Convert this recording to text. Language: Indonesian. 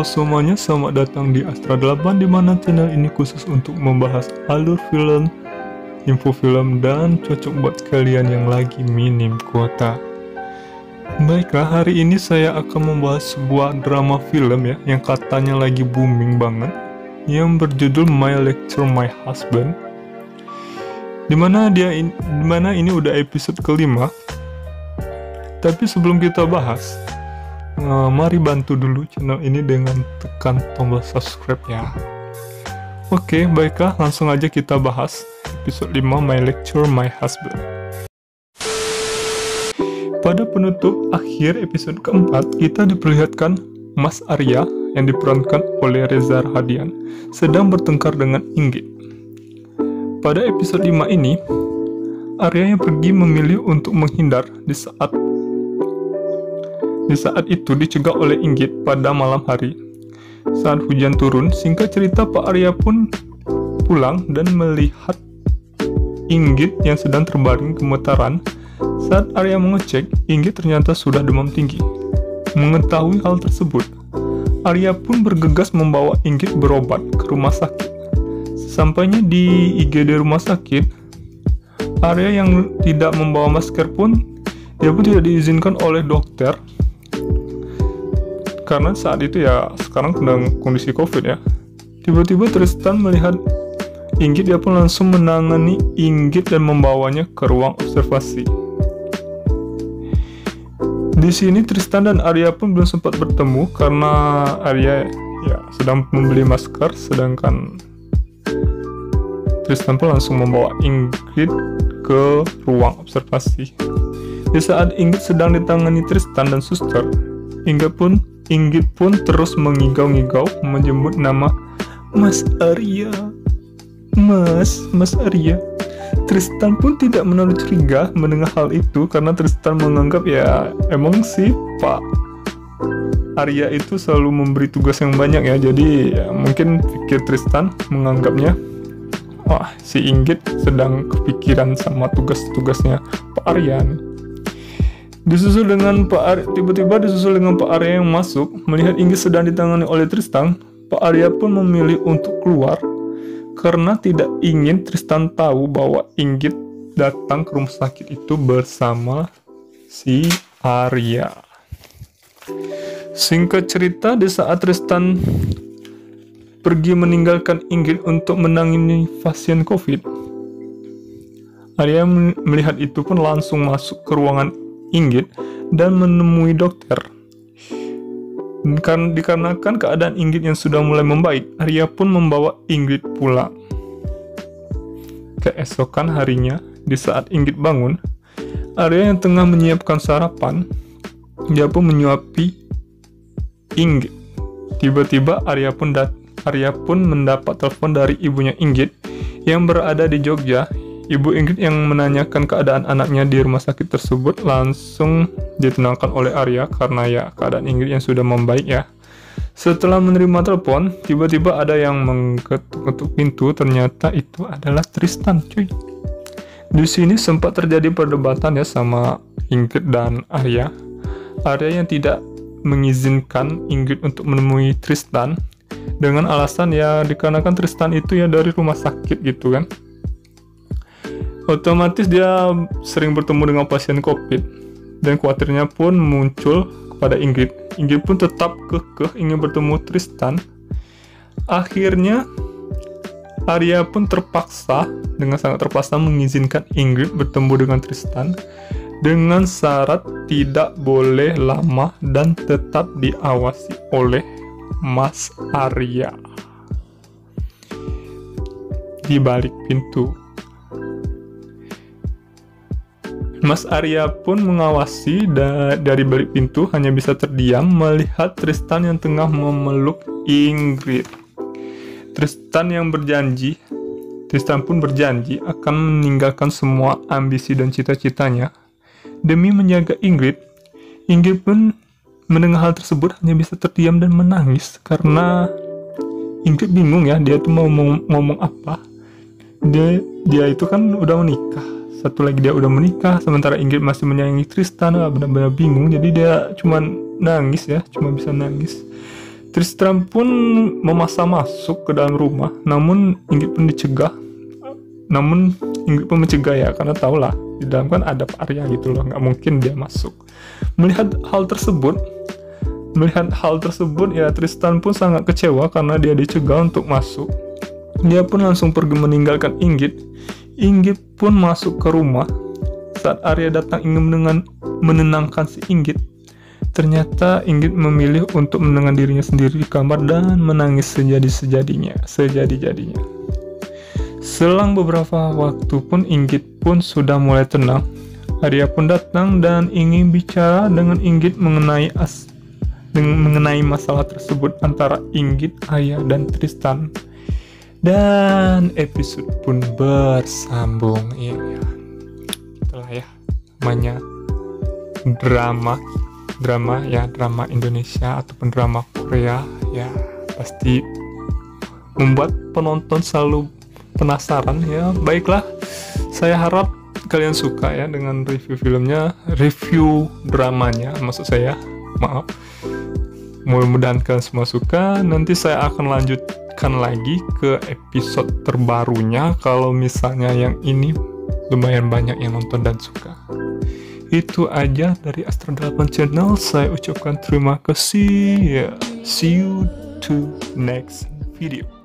semuanya, selamat datang di Astra 8, di mana channel ini khusus untuk membahas alur film, info film, dan cocok buat kalian yang lagi minim kuota. Baiklah, hari ini saya akan membahas sebuah drama film ya, yang katanya lagi booming banget, yang berjudul My Lecture My Husband. Dimana ini udah episode kelima. Tapi sebelum kita bahas, mari bantu dulu channel ini dengan tekan tombol subscribe ya. Oke, baiklah, langsung aja kita bahas episode 5 My Lecture My Husband. Pada penutup akhir episode keempat, kita diperlihatkan Mas Arya yang diperankan oleh Reza Rahadian sedang bertengkar dengan Inggit. Pada episode 5 ini, Arya yang pergi memilih untuk menghindar di saat itu dicegah oleh Inggit pada malam hari. Saat hujan turun, singkat cerita Pak Arya pun pulang dan melihat Inggit yang sedang terbaring gemetaran. Saat Arya mengecek, Inggit ternyata sudah demam tinggi. Mengetahui hal tersebut, Arya pun bergegas membawa Inggit berobat ke rumah sakit. Sesampainya di IGD rumah sakit, Arya yang tidak membawa masker pun tidak diizinkan oleh dokter. Karena saat itu ya, sekarang sedang kondisi COVID ya. Tiba-tiba Tristan melihat Inggit, dia pun langsung menangani Inggit dan membawanya ke ruang observasi. Di sini Tristan dan Arya pun belum sempat bertemu karena Arya ya sedang membeli masker, sedangkan Tristan pun langsung membawa Inggit ke ruang observasi. Di saat Inggit sedang ditangani Tristan dan suster, Inggit pun terus mengigau-ngigau menyebut nama Mas Arya. Mas Arya. Tristan pun tidak menaruh curiga mendengar hal itu karena Tristan menganggap ya emang sih Pak Arya itu selalu memberi tugas yang banyak ya. Jadi ya, mungkin pikir Tristan menganggapnya wah, si Inggit sedang kepikiran sama tugas-tugasnya Pak Arya nih. Tiba-tiba disusul dengan Pak Arya yang masuk. Melihat Inggit sedang ditangani oleh Tristan, Pak Arya pun memilih untuk keluar karena tidak ingin Tristan tahu bahwa Inggit datang ke rumah sakit itu bersama si Arya. Singkat cerita, di saat Tristan pergi meninggalkan Inggit untuk menangani pasien COVID, Arya melihat itu pun langsung masuk ke ruangan Inggit dan menemui dokter. Dikarenakan keadaan Inggit yang sudah mulai membaik, Arya pun membawa Inggit pulang. Keesokan harinya, di saat Inggit bangun, Arya yang tengah menyiapkan sarapan, dia pun menyuapi Inggit. Tiba-tiba Arya pun mendapat telepon dari ibunya Inggit yang berada di Jogja. Ibu Inggit yang menanyakan keadaan anaknya di rumah sakit tersebut langsung ditenangkan oleh Arya karena ya keadaan Inggit yang sudah membaik ya. Setelah menerima telepon, tiba-tiba ada yang mengetuk pintu. Ternyata itu adalah Tristan, cuy. Di sini sempat terjadi perdebatan ya sama Inggit dan Arya. Arya yang tidak mengizinkan Inggit untuk menemui Tristan dengan alasan ya dikarenakan Tristan itu ya dari rumah sakit gitu kan. Otomatis dia sering bertemu dengan pasien COVID dan khawatirnya pun muncul kepada Inggit. Inggit pun tetap kekeh ingin bertemu Tristan. Akhirnya Arya pun dengan sangat terpaksa mengizinkan Inggit bertemu dengan Tristan dengan syarat tidak boleh lama dan tetap diawasi oleh Mas Arya di balik pintu. Mas Arya pun mengawasi dari balik pintu, hanya bisa terdiam melihat Tristan yang tengah memeluk Inggit. Tristan pun berjanji akan meninggalkan semua ambisi dan cita-citanya demi menjaga Inggit. Inggit pun mendengar hal tersebut hanya bisa terdiam dan menangis karena Inggit bingung ya, dia tuh mau ngomong apa. Dia itu kan udah menikah. Satu lagi dia udah menikah, sementara Inggit masih menyayangi Tristan. Benar-benar bingung, jadi dia cuma nangis ya, cuma bisa nangis. Tristram pun memaksa masuk ke dalam rumah, namun Inggit pun dicegah. Ya, karena tahulah di dalam kan ada Pak Arya gitu loh, nggak mungkin dia masuk. Melihat hal tersebut ya, Tristan pun sangat kecewa karena dia dicegah untuk masuk. Dia pun langsung pergi meninggalkan Inggit. Inggit pun masuk ke rumah. Saat Arya datang ingin menenangkan si Inggit, ternyata Inggit memilih untuk menenangkan dirinya sendiri di kamar dan menangis sejadi-jadinya. Selang beberapa waktu pun Inggit pun sudah mulai tenang. Arya pun datang dan ingin bicara dengan Inggit mengenai masalah tersebut antara Inggit, Arya, dan Tristan. Dan episode pun bersambung. Iya. Itulah ya namanya drama Indonesia ataupun drama Korea ya, pasti membuat penonton selalu penasaran ya. Baiklah, saya harap kalian suka ya dengan review dramanya, maksud saya, maaf. Mudah-mudahan kalian semua suka. Nanti saya akan lanjutkan lagi ke episode terbarunya kalau misalnya yang ini lumayan banyak yang nonton dan suka. Itu aja dari Astra 8 Channel. Saya ucapkan terima kasih. See you to next video.